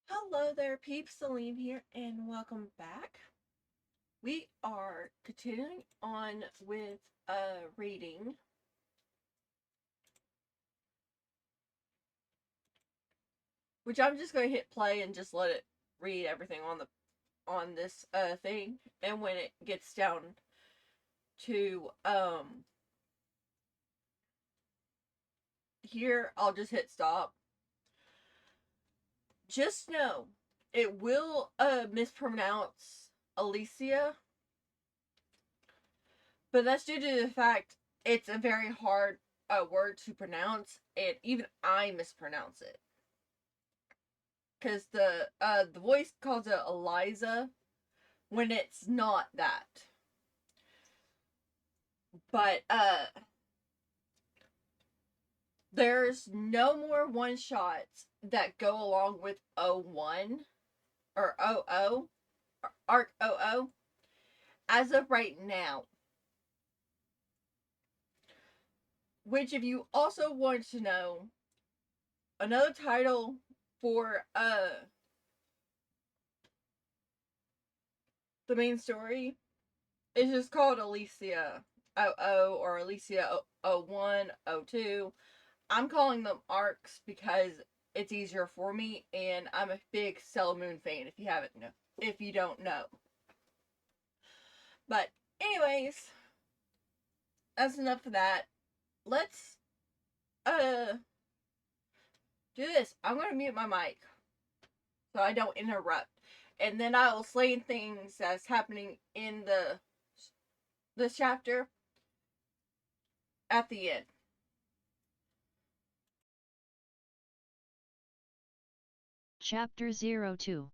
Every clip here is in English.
Hello there, peeps. Celine here, and welcome back. We are continuing on with reading, which I'm just going to hit play and just let it read everything on this thing, and when it gets down to here, I'll just hit stop. Just know it will mispronounce Elyasia, but that's due to the fact it's a very hard word to pronounce, and even I mispronounce it because the voice calls it Eliza when it's not that. But there's no more one shots that go along with O1 or OO or Arc OO as of right now. Which, if you also want to know, another title for the main story is just called Elyasia 00 or Elyasia 01, 02. I'm calling them arcs because it's easier for me, and I'm a big Sailor Moon fan. If you don't know. But anyways, that's enough of that. Let's do this. I'm gonna mute my mic so I don't interrupt, and then I will explain things that's happening in this chapter at the end. Chapter 02.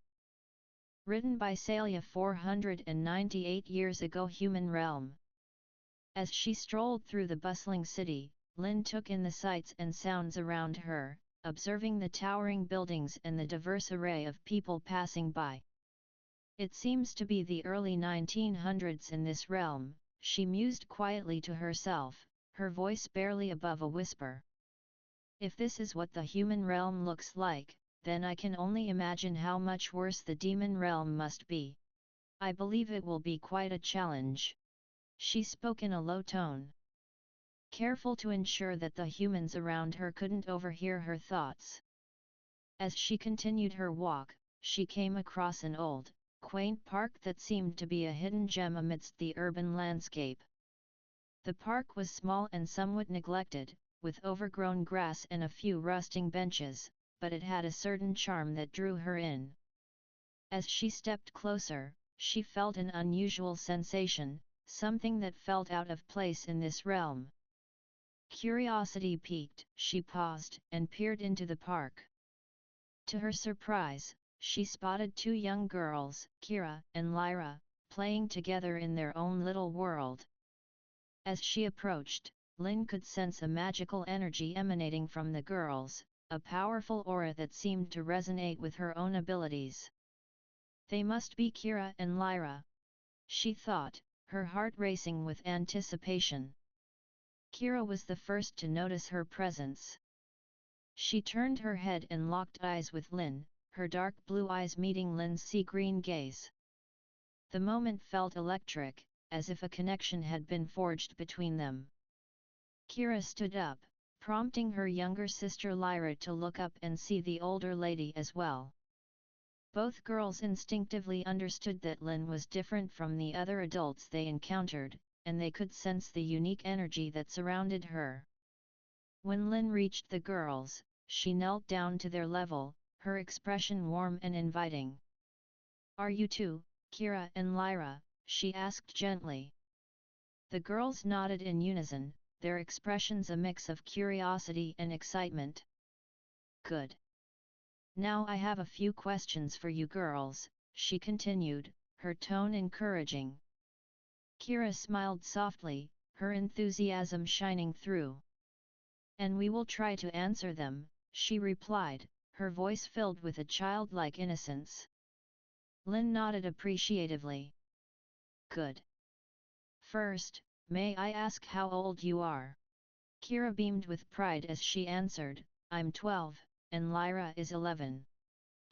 Written by Celia 498 years ago. Human Realm. As she strolled through the bustling city, Lynn took in the sights and sounds around her, observing the towering buildings and the diverse array of people passing by. It seems to be the early 1900s in this realm, she mused quietly to herself, her voice barely above a whisper. If this is what the human realm looks like, then I can only imagine how much worse the demon realm must be. I believe it will be quite a challenge. She spoke in a low tone, careful to ensure that the humans around her couldn't overhear her thoughts. As she continued her walk, she came across an old, quaint park that seemed to be a hidden gem amidst the urban landscape. The park was small and somewhat neglected, with overgrown grass and a few rusting benches, but it had a certain charm that drew her in. As she stepped closer, she felt an unusual sensation, something that felt out of place in this realm. Curiosity piqued, she paused and peered into the park. To her surprise, she spotted two young girls, Kira and Lyra, playing together in their own little world. As she approached, Lynn could sense a magical energy emanating from the girls, a powerful aura that seemed to resonate with her own abilities. They must be Kira and Lyra, she thought, her heart racing with anticipation. Kira was the first to notice her presence. She turned her head and locked eyes with Lynn, her dark blue eyes meeting Lynn's sea-green gaze. The moment felt electric, as if a connection had been forged between them. Kira stood up, prompting her younger sister Lyra to look up and see the older lady as well. Both girls instinctively understood that Lynn was different from the other adults they encountered, and they could sense the unique energy that surrounded her. When Lynn reached the girls, she knelt down to their level, her expression warm and inviting. "Are you two, Kira and Lyra?" she asked gently. The girls nodded in unison, their expressions a mix of curiosity and excitement. "Good. Now I have a few questions for you girls," she continued, her tone encouraging. Kira smiled softly, her enthusiasm shining through. "And we will try to answer them," she replied, her voice filled with a childlike innocence. Lynn nodded appreciatively. "Good. First, may I ask how old you are?" Kira beamed with pride as she answered, "I'm 12, and Lyra is 11.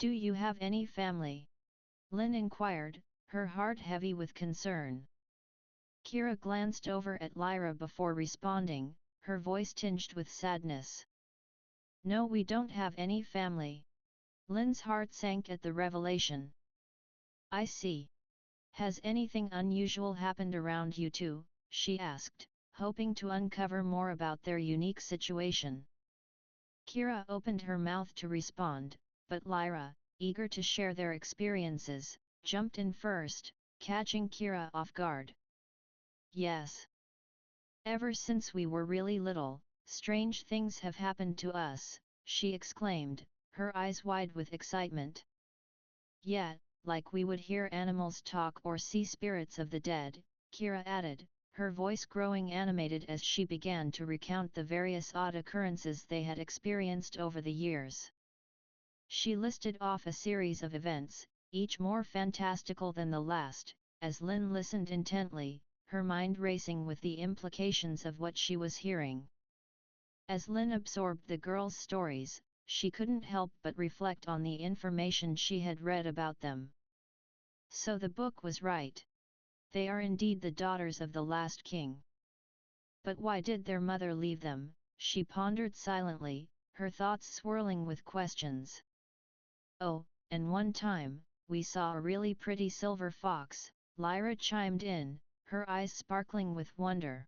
Do you have any family? Lin inquired, her heart heavy with concern. Kira glanced over at Lyra before responding, her voice tinged with sadness. No, we don't have any family. Lin's heart sank at the revelation. I see. Has anything unusual happened around you two? She asked, hoping to uncover more about their unique situation. Kira opened her mouth to respond, but Lyra, eager to share their experiences, jumped in first, catching Kira off guard. Yes. Ever since we were really little, strange things have happened to us, she exclaimed, her eyes wide with excitement. Yeah, like we would hear animals talk or see spirits of the dead, Kira added, her voice growing animated as she began to recount the various odd occurrences they had experienced over the years. She listed off a series of events, each more fantastical than the last, as Lin listened intently, her mind racing with the implications of what she was hearing. As Lin absorbed the girls' stories, she couldn't help but reflect on the information she had read about them. So the book was right. They are indeed the daughters of the last king. But why did their mother leave them? She pondered silently, her thoughts swirling with questions. Oh, and one time, we saw a really pretty silver fox, Lyra chimed in, her eyes sparkling with wonder.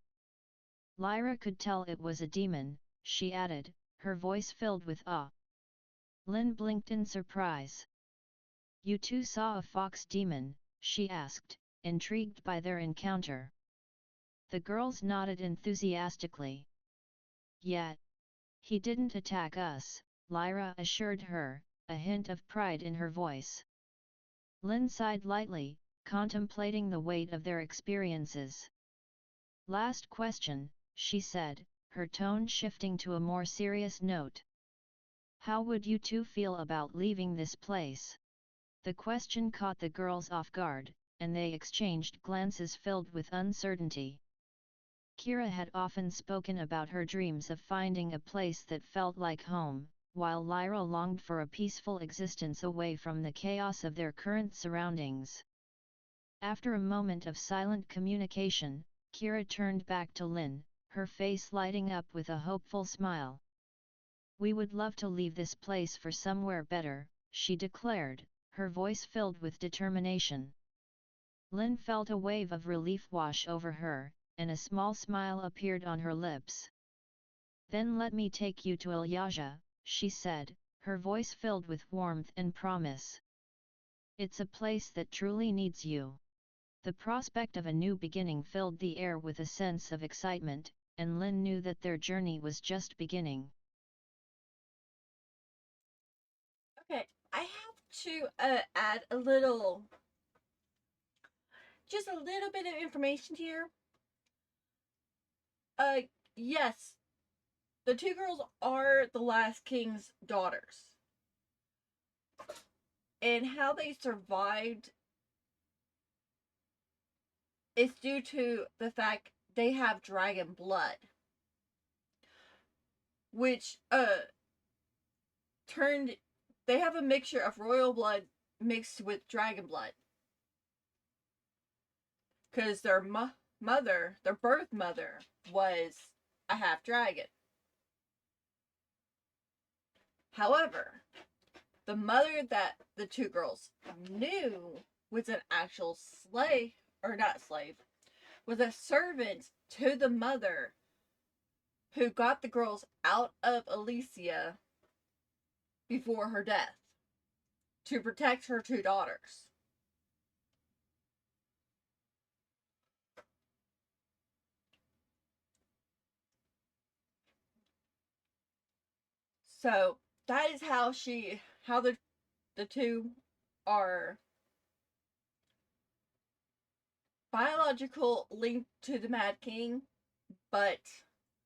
Lyra could tell it was a demon, she added, her voice filled with awe. Lin blinked in surprise. You two saw a fox demon? She asked, intrigued by their encounter. The girls nodded enthusiastically. Yet, he didn't attack us, Lyra assured her, a hint of pride in her voice. Lin sighed lightly, contemplating the weight of their experiences. Last question, she said, her tone shifting to a more serious note. How would you two feel about leaving this place? The question caught the girls off guard, and they exchanged glances filled with uncertainty. Kira had often spoken about her dreams of finding a place that felt like home, while Lyra longed for a peaceful existence away from the chaos of their current surroundings. After a moment of silent communication, Kira turned back to Lin, her face lighting up with a hopeful smile. We would love to leave this place for somewhere better, she declared, her voice filled with determination. Lin felt a wave of relief wash over her, and a small smile appeared on her lips. Then let me take you to Elyasia, she said, her voice filled with warmth and promise. It's a place that truly needs you. The prospect of a new beginning filled the air with a sense of excitement, and Lin knew that their journey was just beginning. Okay, I have to add just a little bit of information here. Uh, yes, the two girls are the last king's daughters. And how they survived is due to the fact they have dragon blood. Which, turned. They have a mixture of royal blood mixed with dragon blood. Because their mother, their birth mother, was a half dragon. However, the mother that the two girls knew was an actual slave, or not slave, was a servant to the mother who got the girls out of Elyasia before her death to protect her two daughters. So that is how the two are biological linked to the Mad King, but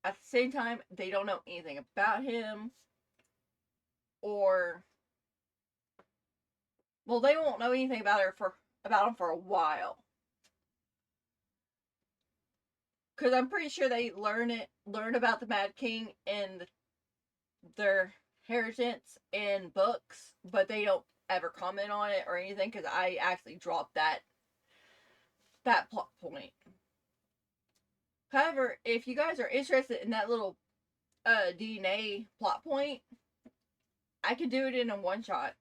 at the same time they don't know anything about him, or well, they won't know anything about him for a while. Because I'm pretty sure they learn about the Mad King and their inheritance in books, but they don't ever comment on it or anything because I actually dropped that plot point. However, if you guys are interested in that little DNA plot point, I could do it in a one shot.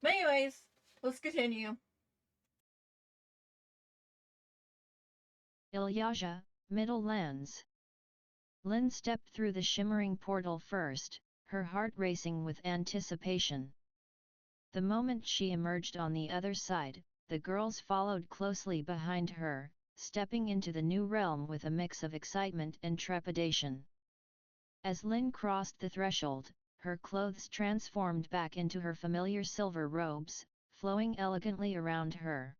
But anyways, let's continue. Elyasia, Middle Lands. Lynn stepped through the shimmering portal first, her heart racing with anticipation. The moment she emerged on the other side, the girls followed closely behind her, stepping into the new realm with a mix of excitement and trepidation. As Lynn crossed the threshold, her clothes transformed back into her familiar silver robes, flowing elegantly around her.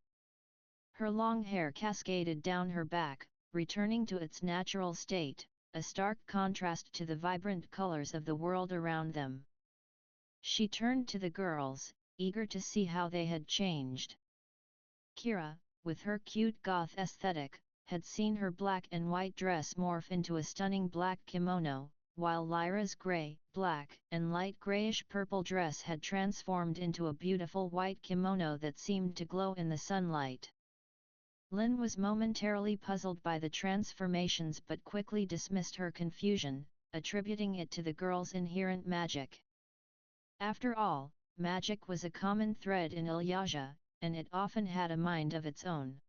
Her long hair cascaded down her back, returning to its natural state, a stark contrast to the vibrant colors of the world around them. She turned to the girls, eager to see how they had changed. Kira, with her cute goth aesthetic, had seen her black and white dress morph into a stunning black kimono, while Lyra's grey, black, and light grayish-purple dress had transformed into a beautiful white kimono that seemed to glow in the sunlight. Lynn was momentarily puzzled by the transformations but quickly dismissed her confusion, attributing it to the girl's inherent magic. After all, magic was a common thread in Elyasia, and it often had a mind of its own.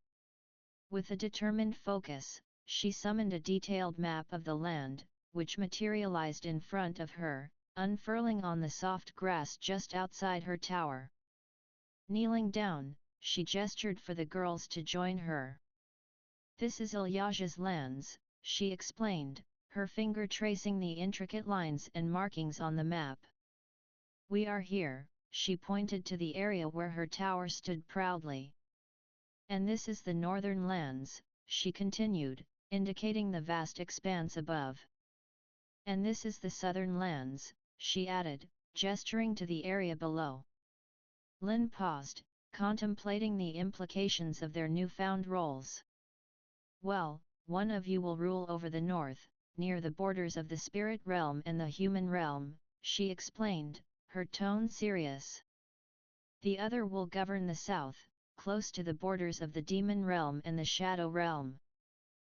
With a determined focus, she summoned a detailed map of the land, which materialized in front of her, unfurling on the soft grass just outside her tower. Kneeling down, she gestured for the girls to join her. "This is Elyasia's lands," she explained, her finger tracing the intricate lines and markings on the map. "We are here," she pointed to the area where her tower stood proudly. "And this is the northern lands," she continued, indicating the vast expanse above. "And this is the southern lands," she added, gesturing to the area below. Lynn paused, contemplating the implications of their newfound roles. "Well, one of you will rule over the north, near the borders of the spirit realm and the human realm," she explained, her tone serious. "The other will govern the south, close to the borders of the demon realm and the shadow realm."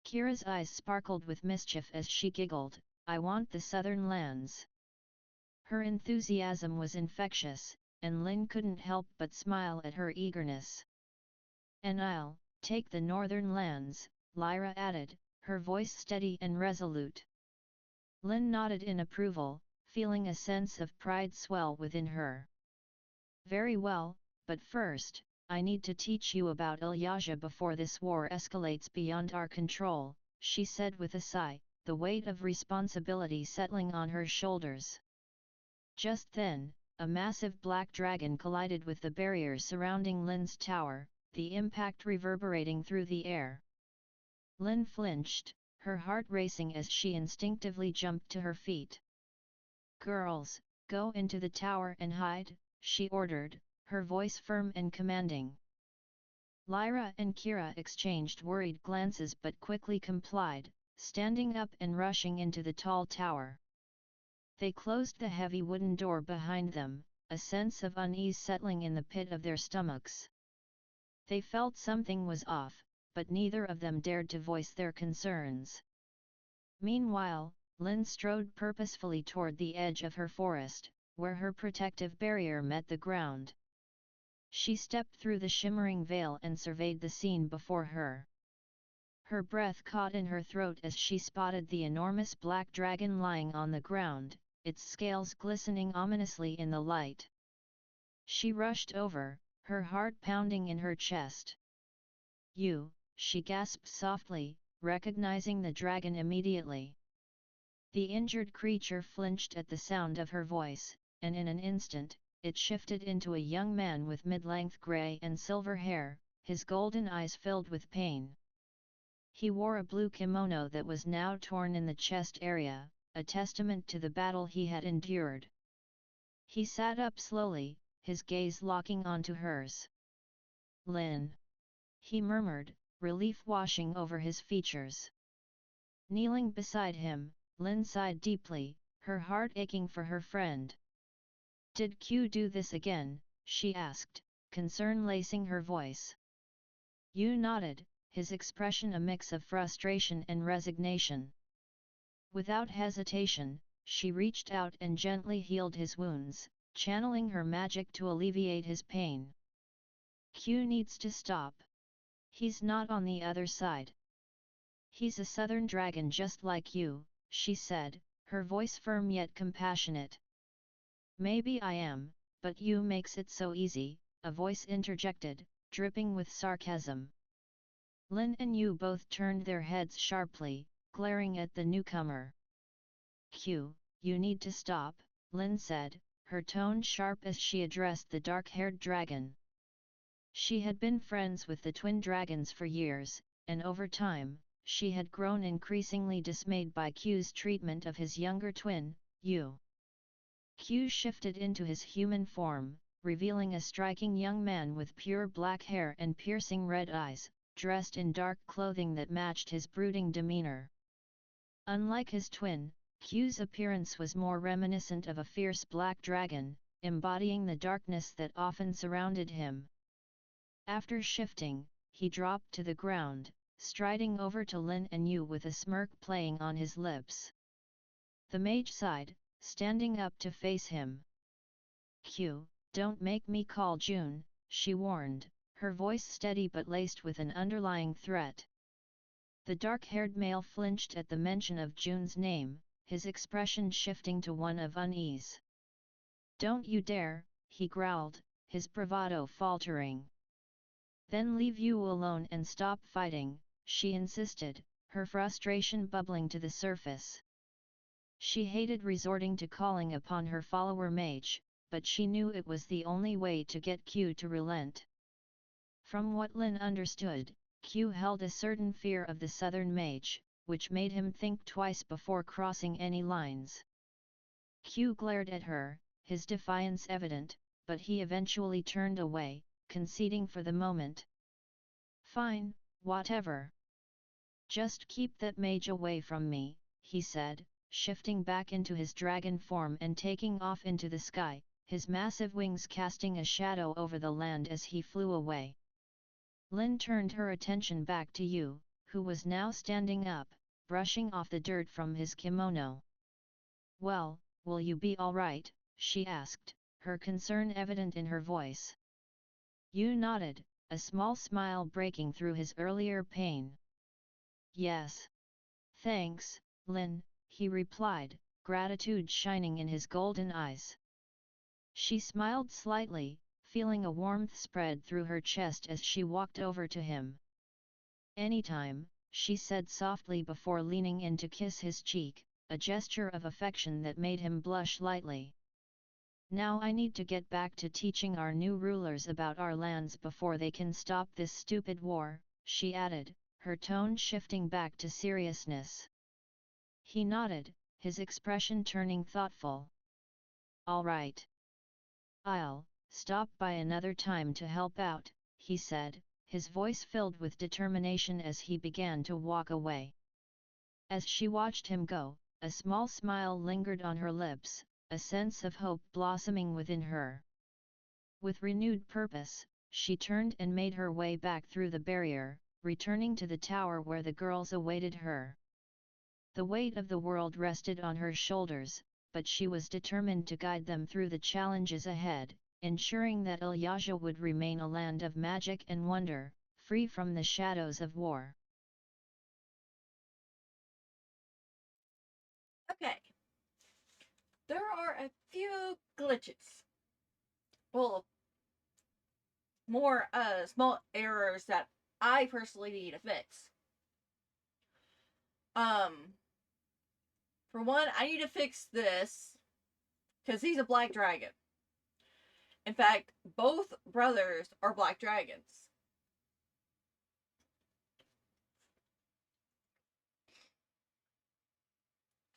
Kira's eyes sparkled with mischief as she giggled, "I want the southern lands." Her enthusiasm was infectious, and Lynn couldn't help but smile at her eagerness. "And I'll take the northern lands," Lyra added, her voice steady and resolute. Lynn nodded in approval, feeling a sense of pride swell within her. "Very well, but first, I need to teach you about Elyasia before this war escalates beyond our control," she said with a sigh, the weight of responsibility settling on her shoulders. Just then, a massive black dragon collided with the barrier surrounding Lynn's tower, the impact reverberating through the air. Lynn flinched, her heart racing as she instinctively jumped to her feet. "Girls, go into the tower and hide," she ordered, her voice firm and commanding. Lyra and Kira exchanged worried glances but quickly complied, standing up and rushing into the tall tower. They closed the heavy wooden door behind them, a sense of unease settling in the pit of their stomachs. They felt something was off, but neither of them dared to voice their concerns. Meanwhile, Lynn strode purposefully toward the edge of her forest, where her protective barrier met the ground. She stepped through the shimmering veil and surveyed the scene before her. Her breath caught in her throat as she spotted the enormous black dragon lying on the ground, its scales glistening ominously in the light. She rushed over, her heart pounding in her chest. "You," she gasped softly, recognizing the dragon immediately. The injured creature flinched at the sound of her voice, and in an instant, it shifted into a young man with mid-length grey and silver hair, his golden eyes filled with pain. He wore a blue kimono that was now torn in the chest area, a testament to the battle he had endured. He sat up slowly, his gaze locking onto hers. "Lynn," he murmured, relief washing over his features. Kneeling beside him, Lynn sighed deeply, her heart aching for her friend. Did Q do this again? She asked, concern lacing her voice. Yu nodded, his expression a mix of frustration and resignation. Without hesitation, she reached out and gently healed his wounds, channeling her magic to alleviate his pain. Q needs to stop. He's not on the other side. He's a southern dragon just like you, she said, her voice firm yet compassionate. Maybe I am, but you makes it so easy, a voice interjected, dripping with sarcasm. Lin and Yu both turned their heads sharply, glaring at the newcomer. Q, you need to stop, Lin said, her tone sharp as she addressed the dark-haired dragon. She had been friends with the twin dragons for years, and over time, she had grown increasingly dismayed by Q's treatment of his younger twin, Yu. Q shifted into his human form, revealing a striking young man with pure black hair and piercing red eyes, dressed in dark clothing that matched his brooding demeanor. Unlike his twin, Q's appearance was more reminiscent of a fierce black dragon, embodying the darkness that often surrounded him. After shifting, he dropped to the ground, striding over to Lin and Yu with a smirk playing on his lips. The mage sighed, standing up to face him. Q, don't make me call June, she warned, her voice steady but laced with an underlying threat. The dark-haired male flinched at the mention of June's name, his expression shifting to one of unease. Don't you dare, he growled, his bravado faltering. Then leave you alone and stop fighting, she insisted, her frustration bubbling to the surface. She hated resorting to calling upon her follower mage, but she knew it was the only way to get Q to relent. From what Lin understood, Q held a certain fear of the southern mage, which made him think twice before crossing any lines. Q glared at her, his defiance evident, but he eventually turned away, conceding for the moment. Fine, whatever. Just keep that mage away from me, he said, shifting back into his dragon form and taking off into the sky, his massive wings casting a shadow over the land as he flew away. Lin turned her attention back to Yu, who was now standing up, brushing off the dirt from his kimono. Well, will you be all right? She asked, her concern evident in her voice. Yu nodded, a small smile breaking through his earlier pain. Yes. Thanks, Lin, he replied, gratitude shining in his golden eyes. She smiled slightly, feeling a warmth spread through her chest as she walked over to him. Anytime, she said softly before leaning in to kiss his cheek, a gesture of affection that made him blush lightly. Now I need to get back to teaching our new rulers about our lands before they can stop this stupid war, she added, her tone shifting back to seriousness. He nodded, his expression turning thoughtful. All right. I'll stop by another time to help out, he said, his voice filled with determination as he began to walk away. As she watched him go, a small smile lingered on her lips, a sense of hope blossoming within her. With renewed purpose, she turned and made her way back through the barrier, returning to the tower where the girls awaited her. The weight of the world rested on her shoulders, but she was determined to guide them through the challenges ahead, ensuring that Elyasia would remain a land of magic and wonder, free from the shadows of war. Okay. There are a few glitches. Well, more small errors that I personally need to fix. Um, for one, I need to fix this because he's a black dragon. In fact, both brothers are black dragons.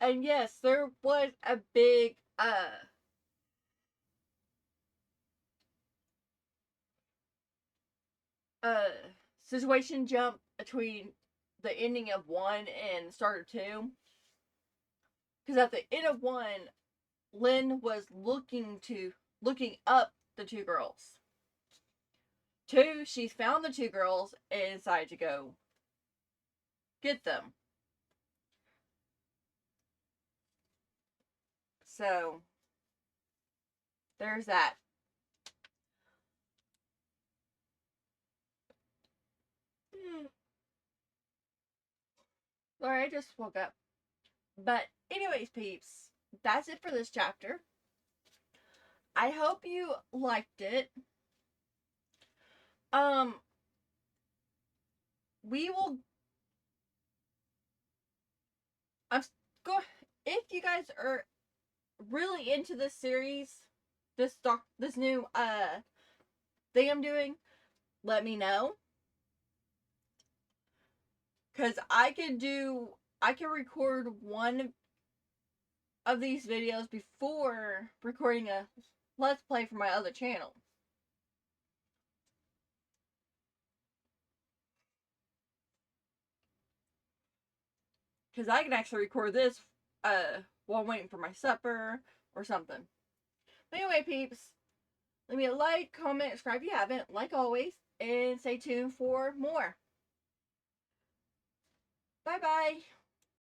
And yes, there was a big uh situation jump between the ending of one and the start of two. Because at the end of one, Lynn was looking to looking up the two girls. 2, she's found the 2 girls and decided to go get them. So, there's that. Sorry, I just woke up. But, anyways, peeps, that's it for this chapter. I hope you liked it. We will. I'm go. If you guys are really into this series, this new thing I'm doing, let me know. Cause I can record one of these videos before recording a let's play for my other channel. Cause I can actually record this while I'm waiting for my supper or something. But anyway, peeps, leave me a like, comment, subscribe if you haven't, like always, and stay tuned for more. Bye bye.